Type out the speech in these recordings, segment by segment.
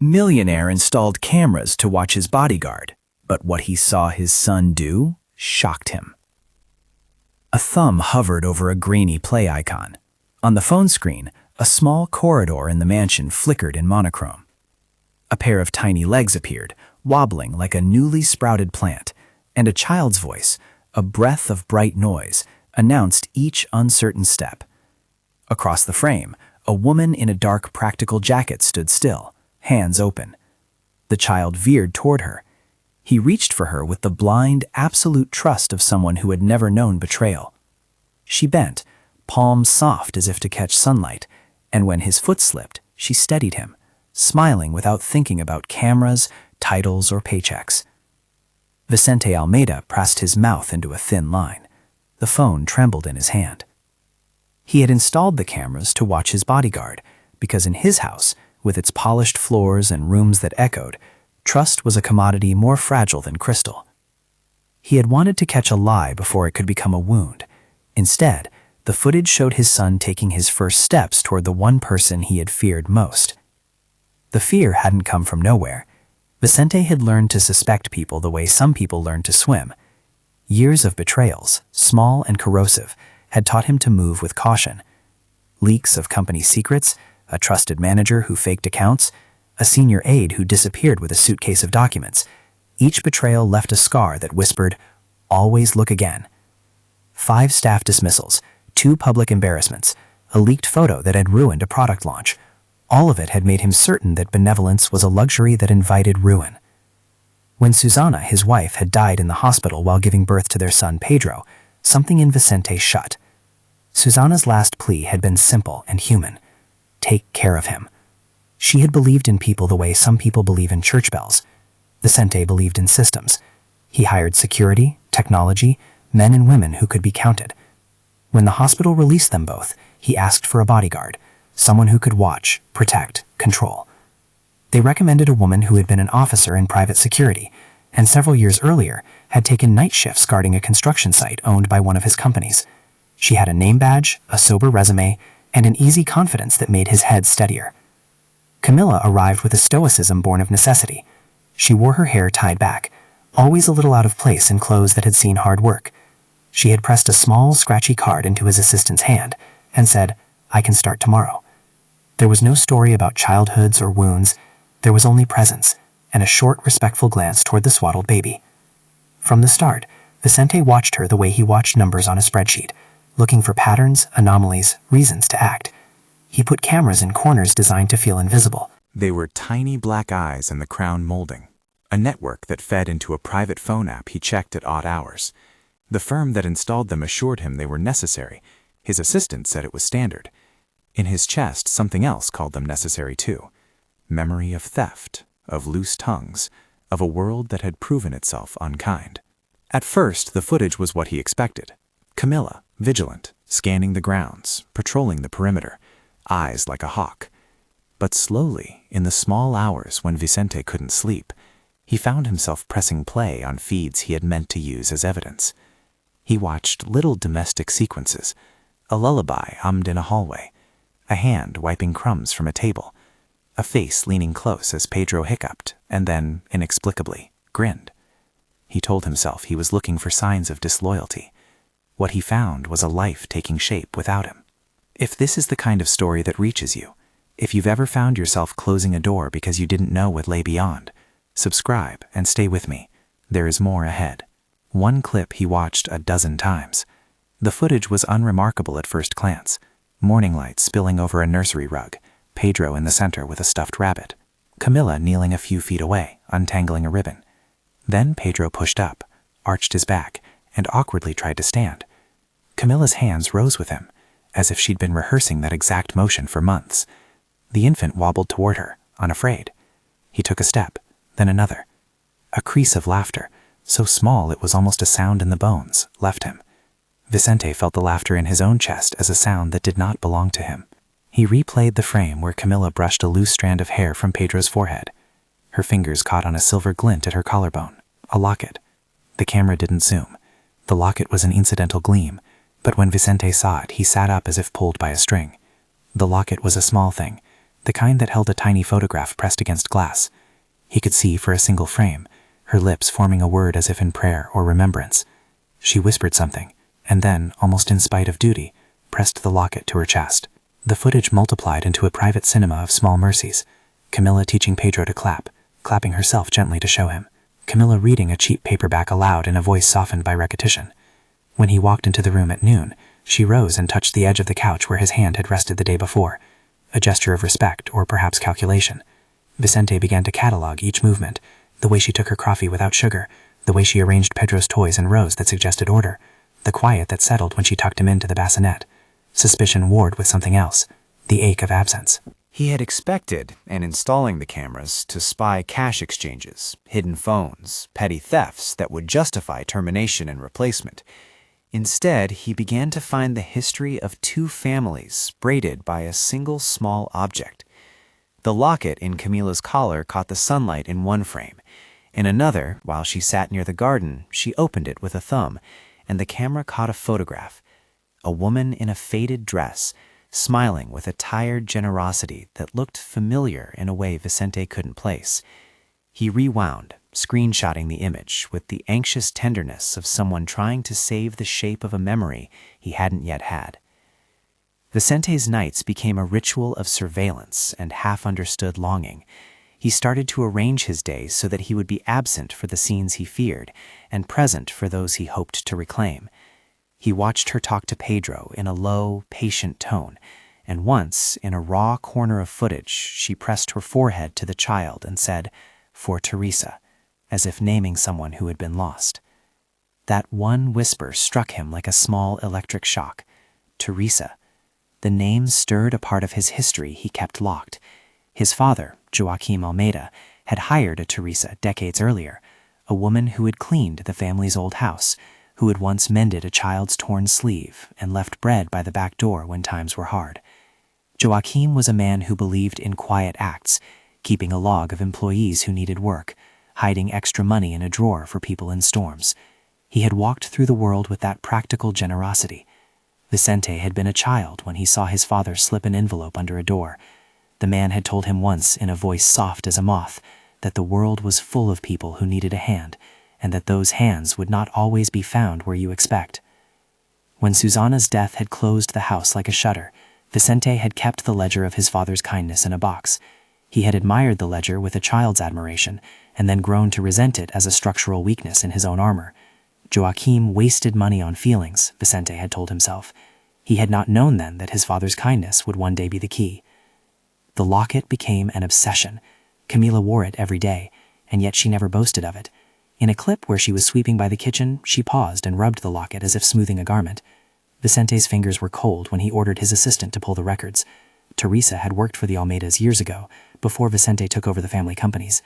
Millionaire installed cameras to watch his bodyguard, but what he saw his son do shocked him. A thumb hovered over a grainy play icon. On the phone screen, a small corridor in the mansion flickered in monochrome. A pair of tiny legs appeared, wobbling like a newly sprouted plant, and a child's voice, a breath of bright noise, announced each uncertain step. Across the frame, a woman in a dark practical jacket stood still, hands open. The child veered toward her. He reached for her with the blind, absolute trust of someone who had never known betrayal. She bent, palms soft as if to catch sunlight, and when his foot slipped, she steadied him, smiling without thinking about cameras, titles, or paychecks. Vicente Almeida pressed his mouth into a thin line. The phone trembled in his hand. He had installed the cameras to watch his bodyguard, because in his house, with its polished floors and rooms that echoed, trust was a commodity more fragile than crystal. He had wanted to catch a lie before it could become a wound. Instead, the footage showed his son taking his first steps toward the one person he had feared most. The fear hadn't come from nowhere. Vicente had learned to suspect people the way some people learn to swim. Years of betrayals, small and corrosive, had taught him to move with caution. Leaks of company secrets, a trusted manager who faked accounts, a senior aide who disappeared with a suitcase of documents. Each betrayal left a scar that whispered, "Always look again." 5 staff dismissals, 2 public embarrassments, a leaked photo that had ruined a product launch. All of it had made him certain that benevolence was a luxury that invited ruin. When Susana, his wife, had died in the hospital while giving birth to their son Pedro, something in Vicente shut. Susana's last plea had been simple and human. Take care of him. She had believed in people the way some people believe in church bells. Vicente believed in systems. He hired security, technology, men and women who could be counted. When the hospital released them both, he asked for a bodyguard, someone who could watch, protect, control. They recommended a woman who had been an officer in private security, and several years earlier had taken night shifts guarding a construction site owned by one of his companies. She had a name badge, a sober resume, and an easy confidence that made his head steadier. Camilla arrived with a stoicism born of necessity. She wore her hair tied back, always a little out of place in clothes that had seen hard work. She had pressed a small, scratchy card into his assistant's hand and said, "I can start tomorrow." There was no story about childhoods or wounds. There was only presence and a short, respectful glance toward the swaddled baby. From the start, Vicente watched her the way he watched numbers on a spreadsheet, looking for patterns, anomalies, reasons to act. He put cameras in corners designed to feel invisible. They were tiny black eyes in the crown molding, a network that fed into a private phone app he checked at odd hours. The firm that installed them assured him they were necessary. His assistant said it was standard. In his chest, something else called them necessary too. Memory of theft, of loose tongues, of a world that had proven itself unkind. At first, the footage was what he expected. Camilla, vigilant, scanning the grounds, patrolling the perimeter, eyes like a hawk. But slowly, in the small hours when Vicente couldn't sleep, he found himself pressing play on feeds he had meant to use as evidence. He watched little domestic sequences, a lullaby hummed in a hallway, a hand wiping crumbs from a table, a face leaning close as Pedro hiccuped and then, inexplicably, grinned. He told himself he was looking for signs of disloyalty. What he found was a life taking shape without him. If this is the kind of story that reaches you, if you've ever found yourself closing a door because you didn't know what lay beyond, subscribe and stay with me. There is more ahead. One clip he watched a dozen times. The footage was unremarkable at first glance. Morning light spilling over a nursery rug, Pedro in the center with a stuffed rabbit, Camilla kneeling a few feet away, untangling a ribbon. Then Pedro pushed up, arched his back, and awkwardly tried to stand. Camilla's hands rose with him, as if she'd been rehearsing that exact motion for months. The infant wobbled toward her, unafraid. He took a step, then another. A crease of laughter, so small it was almost a sound in the bones, left him. Vicente felt the laughter in his own chest as a sound that did not belong to him. He replayed the frame where Camilla brushed a loose strand of hair from Pedro's forehead. Her fingers caught on a silver glint at her collarbone, a locket. The camera didn't zoom. The locket was an incidental gleam, but when Vicente saw it, he sat up as if pulled by a string. The locket was a small thing, the kind that held a tiny photograph pressed against glass. He could see for a single frame, her lips forming a word as if in prayer or remembrance. She whispered something, and then, almost in spite of duty, pressed the locket to her chest. The footage multiplied into a private cinema of small mercies. Camilla teaching Pedro to clap, clapping herself gently to show him. Camilla reading a cheap paperback aloud in a voice softened by repetition. When he walked into the room at noon, she rose and touched the edge of the couch where his hand had rested the day before, a gesture of respect or perhaps calculation. Vicente began to catalog each movement, the way she took her coffee without sugar, the way she arranged Pedro's toys in rows that suggested order, the quiet that settled when she tucked him into the bassinet. Suspicion warred with something else, the ache of absence. He had expected, in installing the cameras, to spy cash exchanges, hidden phones, petty thefts that would justify termination and replacement. Instead, he began to find the history of two families braided by a single small object. The locket in Camila's collar caught the sunlight in one frame. In another, while she sat near the garden, she opened it with a thumb, and the camera caught a photograph. A woman in a faded dress, smiling with a tired generosity that looked familiar in a way Vicente couldn't place. He rewound, screenshotting the image with the anxious tenderness of someone trying to save the shape of a memory he hadn't yet had. Vicente's nights became a ritual of surveillance and half-understood longing. He started to arrange his days so that he would be absent for the scenes he feared and present for those he hoped to reclaim. He watched her talk to Pedro in a low, patient tone, and once, in a raw corner of footage, she pressed her forehead to the child and said, "For Teresa," as if naming someone who had been lost. That one whisper struck him like a small electric shock. Teresa. The name stirred a part of his history he kept locked. His father, Joaquim Almeida, had hired a Teresa decades earlier, a woman who had cleaned the family's old house, who had once mended a child's torn sleeve and left bread by the back door when times were hard. Joaquim was a man who believed in quiet acts, keeping a log of employees who needed work, hiding extra money in a drawer for people in storms. He had walked through the world with that practical generosity. Vicente had been a child when he saw his father slip an envelope under a door. The man had told him once in a voice soft as a moth that the world was full of people who needed a hand, and that those hands would not always be found where you expect. When Susana's death had closed the house like a shutter, Vicente had kept the ledger of his father's kindness in a box. He had admired the ledger with a child's admiration, and then grown to resent it as a structural weakness in his own armor. Joaquim wasted money on feelings, Vicente had told himself. He had not known then that his father's kindness would one day be the key. The locket became an obsession. Camila wore it every day, and yet she never boasted of it. In a clip where she was sweeping by the kitchen, she paused and rubbed the locket as if smoothing a garment. Vicente's fingers were cold when he ordered his assistant to pull the records. Teresa had worked for the Almeidas years ago, before Vicente took over the family companies.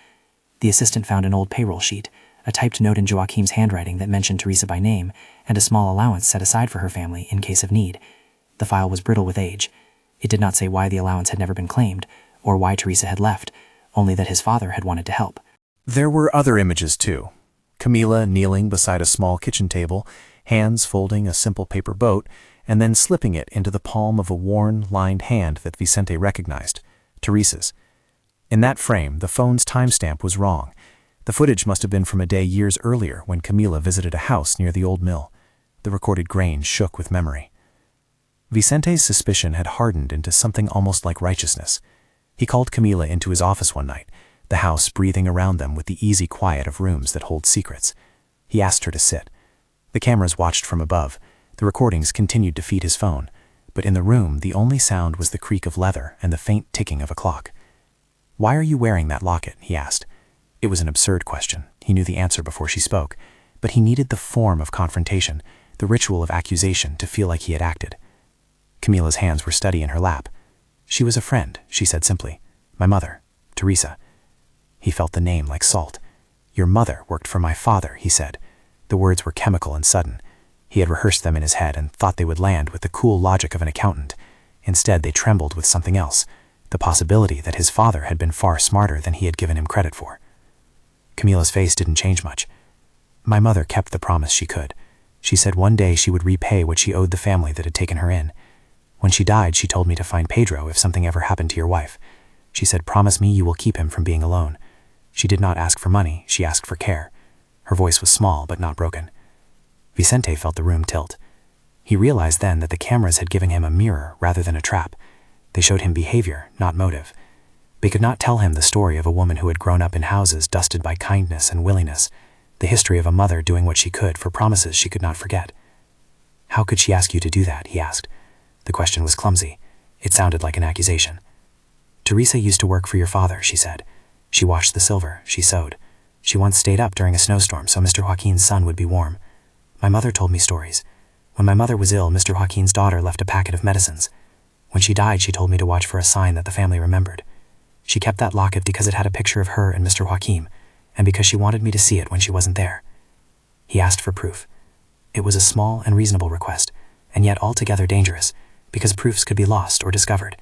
The assistant found an old payroll sheet, a typed note in Joaquim's handwriting that mentioned Teresa by name, and a small allowance set aside for her family in case of need. The file was brittle with age. It did not say why the allowance had never been claimed, or why Teresa had left, only that his father had wanted to help. There were other images, too. Camila kneeling beside a small kitchen table, hands folding a simple paper boat, and then slipping it into the palm of a worn, lined hand that Vicente recognized, Teresa's. In that frame, the phone's timestamp was wrong. The footage must have been from a day years earlier when Camila visited a house near the old mill. The recorded grain shook with memory. Vicente's suspicion had hardened into something almost like righteousness. He called Camila into his office one night, the house breathing around them with the easy quiet of rooms that hold secrets. He asked her to sit. The cameras watched from above. The recordings continued to feed his phone, but in the room the only sound was the creak of leather and the faint ticking of a clock. "Why are you wearing that locket?" he asked. It was an absurd question. He knew the answer before she spoke, but he needed the form of confrontation, the ritual of accusation, to feel like he had acted. Camila's hands were steady in her lap. "She was a friend," she said simply. "My mother, Teresa." He felt the name like salt. "Your mother worked for my father," he said. The words were chemical and sudden. He had rehearsed them in his head and thought they would land with the cool logic of an accountant. Instead, they trembled with something else, the possibility that his father had been far smarter than he had given him credit for. Camila's face didn't change much. "My mother kept the promise she could. She said one day she would repay what she owed the family that had taken her in. When she died, she told me to find Pedro if something ever happened to your wife. She said, "Promise me you will keep him from being alone." She did not ask for money, she asked for care. Her voice was small but not broken. Vicente felt the room tilt. He realized then that the cameras had given him a mirror rather than a trap. They showed him behavior, not motive. They could not tell him the story of a woman who had grown up in houses dusted by kindness and willingness, the history of a mother doing what she could for promises she could not forget. "How could she ask you to do that?" he asked. The question was clumsy. It sounded like an accusation. "Teresa used to work for your father," she said. "She washed the silver, she sewed. She once stayed up during a snowstorm so Mr. Joaquin's sun would be warm. My mother told me stories. When my mother was ill, Mr. Joaquin's daughter left a packet of medicines. When she died, she told me to watch for a sign that the family remembered. She kept that locket because it had a picture of her and Mr. Joaquin, and because she wanted me to see it when she wasn't there." He asked for proof. It was a small and reasonable request, and yet altogether dangerous, because proofs could be lost or discovered,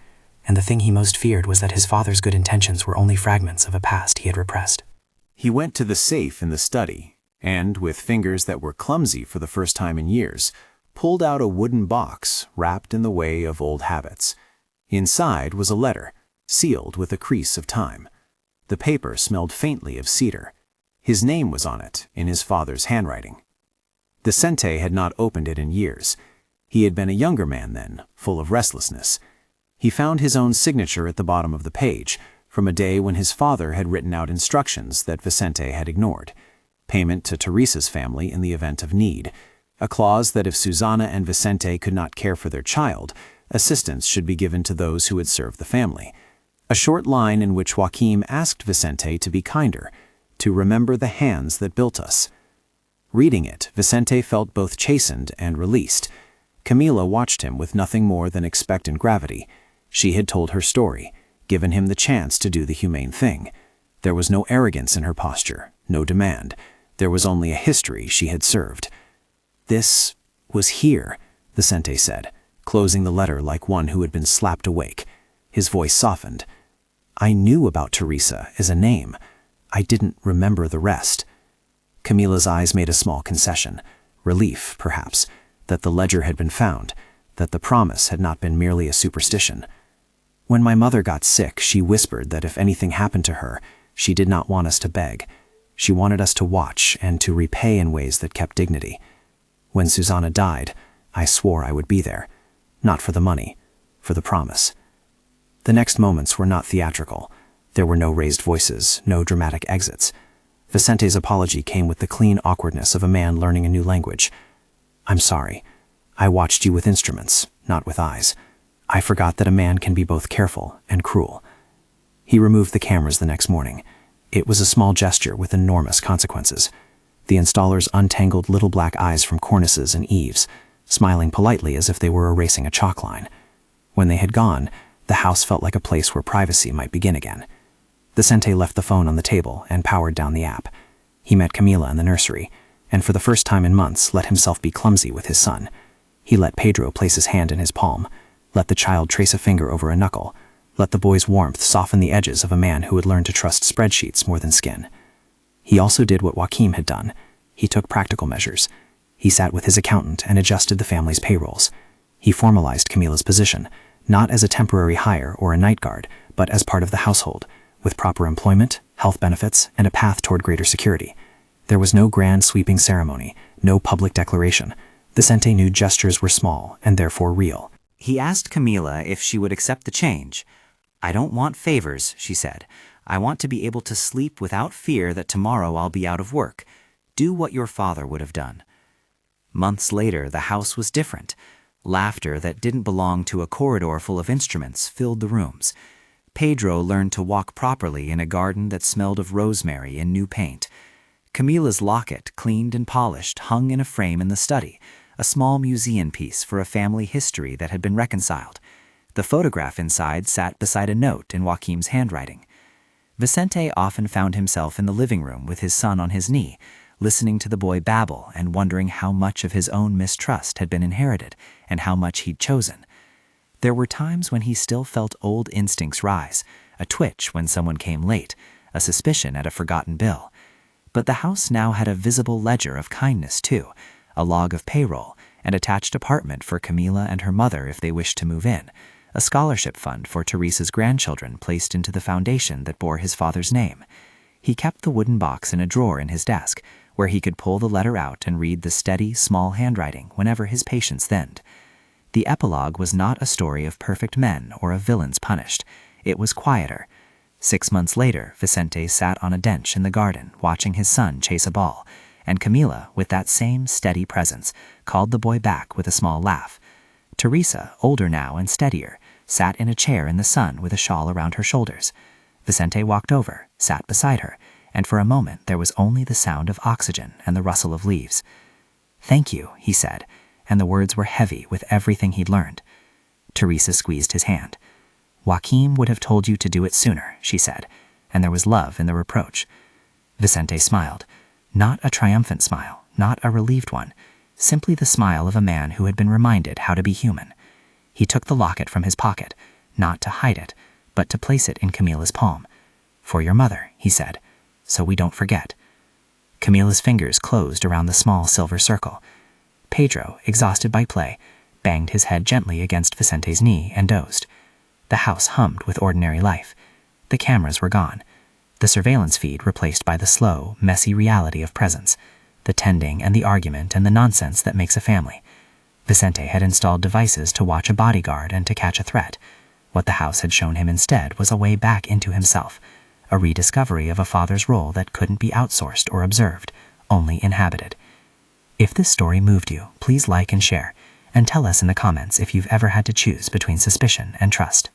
and the thing he most feared was that his father's good intentions were only fragments of a past he had repressed. He went to the safe in the study, and, with fingers that were clumsy for the first time in years, pulled out a wooden box wrapped in the way of old habits. Inside was a letter, sealed with a crease of time. The paper smelled faintly of cedar. His name was on it, in his father's handwriting. Vicente had not opened it in years. He had been a younger man then, full of restlessness. He found his own signature at the bottom of the page, from a day when his father had written out instructions that Vicente had ignored. Payment to Teresa's family in the event of need. A clause that if Susana and Vicente could not care for their child, assistance should be given to those who had served the family. A short line in which Joaquim asked Vicente to be kinder, to remember the hands that built us. Reading it, Vicente felt both chastened and released. Camila watched him with nothing more than expectant gravity. She had told her story, given him the chance to do the humane thing. There was no arrogance in her posture, no demand. There was only a history she had served. "This was here," Vicente said, closing the letter like one who had been slapped awake. His voice softened. "I knew about Teresa as a name. I didn't remember the rest." Camila's eyes made a small concession. Relief, perhaps, that the ledger had been found, that the promise had not been merely a superstition. "When my mother got sick, she whispered that if anything happened to her, she did not want us to beg. She wanted us to watch and to repay in ways that kept dignity. When Susana died, I swore I would be there, not for the money, for the promise." The next moments were not theatrical. There were no raised voices, no dramatic exits. Vicente's apology came with the clean awkwardness of a man learning a new language. "I'm sorry. I watched you with instruments, not with eyes. I forgot that a man can be both careful and cruel." He removed the cameras the next morning. It was a small gesture with enormous consequences. The installers untangled little black eyes from cornices and eaves, smiling politely as if they were erasing a chalk line. When they had gone, the house felt like a place where privacy might begin again. Vicente left the phone on the table and powered down the app. He met Camila in the nursery, and for the first time in months let himself be clumsy with his son. He let Pedro place his hand in his palm, let the child trace a finger over a knuckle, let the boy's warmth soften the edges of a man who had learned to trust spreadsheets more than skin. He also did what Joaquim had done. He took practical measures. He sat with his accountant and adjusted the family's payrolls. He formalized Camila's position, not as a temporary hire or a night guard, but as part of the household, with proper employment, health benefits, and a path toward greater security. There was no grand sweeping ceremony, no public declaration. Vicente knew gestures were small and therefore real. He asked Camila if she would accept the change. "I don't want favors," she said. "I want to be able to sleep without fear that tomorrow I'll be out of work. Do what your father would have done." Months later, the house was different. Laughter that didn't belong to a corridor full of instruments filled the rooms. Pedro learned to walk properly in a garden that smelled of rosemary and new paint. Camila's locket, cleaned and polished, hung in a frame in the study, a small museum piece for a family history that had been reconciled. The photograph inside sat beside a note in Joaquim's handwriting. Vicente often found himself in the living room with his son on his knee, listening to the boy babble and wondering how much of his own mistrust had been inherited and how much he'd chosen. There were times when he still felt old instincts rise, a twitch when someone came late, a suspicion at a forgotten bill. But the house now had a visible ledger of kindness, too, a log of payroll, an attached apartment for Camila and her mother if they wished to move in, a scholarship fund for Teresa's grandchildren placed into the foundation that bore his father's name. He kept the wooden box in a drawer in his desk, where he could pull the letter out and read the steady, small handwriting whenever his patience thinned. The epilogue was not a story of perfect men or of villains punished. It was quieter. 6 months later, Vicente sat on a bench in the garden watching his son chase a ball, and Camila, with that same steady presence, called the boy back with a small laugh. Teresa, older now and steadier, sat in a chair in the sun with a shawl around her shoulders. Vicente walked over, sat beside her, and for a moment there was only the sound of oxygen and the rustle of leaves. "Thank you," he said, and the words were heavy with everything he'd learned. Teresa squeezed his hand. "Joaquim would have told you to do it sooner," she said, and there was love in the reproach. Vicente smiled. Not a triumphant smile, not a relieved one, simply the smile of a man who had been reminded how to be human. He took the locket from his pocket, not to hide it, but to place it in Camila's palm. "For your mother," he said, "so we don't forget." Camila's fingers closed around the small silver circle. Pedro, exhausted by play, banged his head gently against Vicente's knee and dozed. The house hummed with ordinary life. The cameras were gone. The surveillance feed replaced by the slow, messy reality of presence, the tending and the argument and the nonsense that makes a family. Vicente had installed devices to watch a bodyguard and to catch a threat. What the house had shown him instead was a way back into himself, a rediscovery of a father's role that couldn't be outsourced or observed, only inhabited. If this story moved you, please like and share, and tell us in the comments if you've ever had to choose between suspicion and trust.